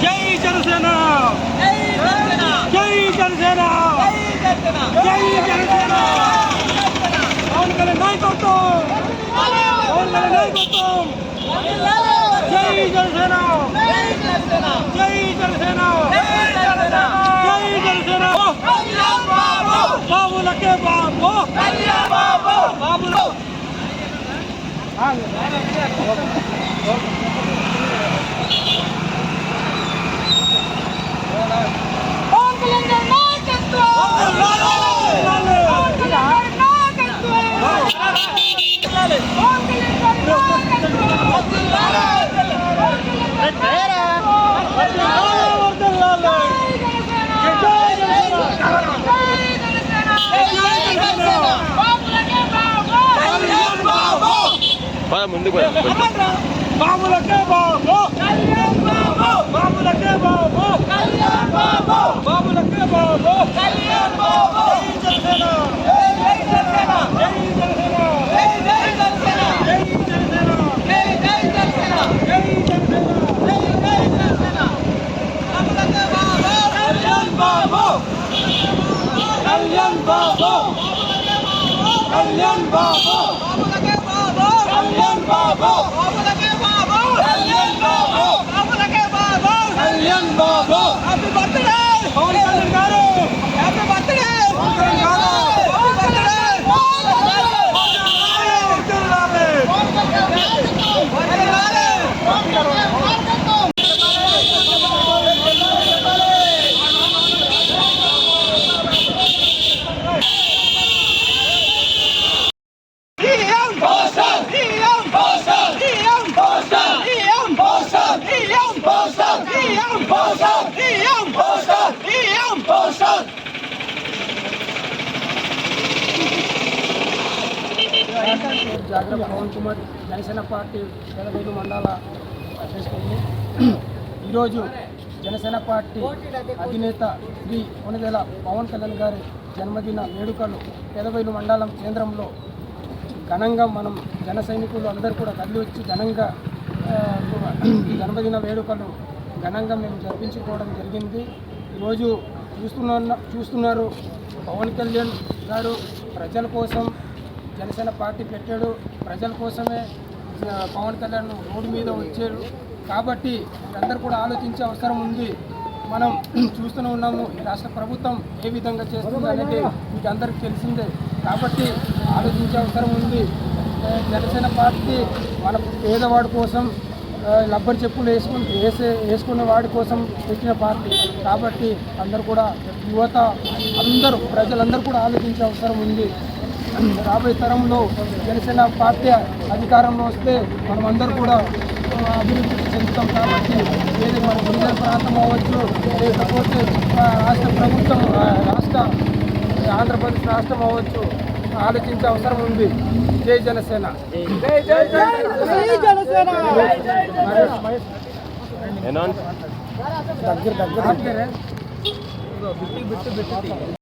జై జనసేన జై జనసేన జై జనసేన పవన్ కళ్యాణ్ నాయకత్వం పవన్ కళ్యాణ్ నాయకత్వం జై జనసేన జై జనసేన జై జనసేన బాబులకే బాబు బాబులు ముందుకు బాబులకే బాబు బాబులకే బాబు బాబులకే బాబు కళ్యాణ్ బాబు కళ్యాణ్ బాబు కళ్యాణ్ బాబు కళ్యాణ్ బాబు కళ్యాణ్ బాబు హ్యాపీ బర్త్డే పవన్ కళ్యాణ్ గారు హ్యాపీ బర్త్డే పవన్ కళ్యాణ్ గారు జాగ్రత్త పవన్ కుమార్ జనసేన పార్టీ 75 మండల అధ్యక్షుడు. ఈరోజు జనసేన పార్టీ అధినేత శ్రీ కొణిదెల పవన్ కళ్యాణ్ గారి జన్మదిన వేడుకలు 75 మండలం కేంద్రంలో ఘనంగా మనం జన సైనికులు అందరూ కూడా కదిలి వచ్చి ఘనంగా జన్మదిన వేడుకలు ఘనంగా మేము జరిపించుకోవడం జరిగింది. ఈరోజు చూస్తున్నారు పవన్ కళ్యాణ్ గారు ప్రజల కోసం జనసేన పార్టీ పెట్టాడు, ప్రజల కోసమే పవన్ కళ్యాణ్ రోడ్డు మీద వచ్చారు. కాబట్టి అందరూ కూడా ఆలోచించే అవసరం ఉంది. మనం చూస్తూనే ఉన్నాము ఈ రాష్ట్ర ప్రభుత్వం ఏ విధంగా చేస్తుంది అనేది మీకు అందరికీ తెలిసిందే. కాబట్టి ఆలోచించే అవసరం ఉంది. జనసేన పార్టీ మన పేదవాడి కోసం రబ్బర్ చెప్పులు వేసుకునే వాడి కోసం పెట్టిన పార్టీ. కాబట్టి అందరూ కూడా యువత అందరూ ప్రజలందరూ కూడా ఆలోచించే అవసరం ఉంది. రాబోయే తరంలో జనసేన పార్టీ అధికారంలో వస్తే మనమందరూ కూడా అభివృద్ధి చెందుతాం. కాబట్టి ఏది మన గిరిజన ప్రాంతం అవ్వచ్చు, లేకపోతే రాష్ట్ర ప్రభుత్వం ఆంధ్రప్రదేశ్ రాష్ట్రం అవ్వచ్చు, ఆలోచించే అవసరం ఉంది. జై జనసేన దగ్గర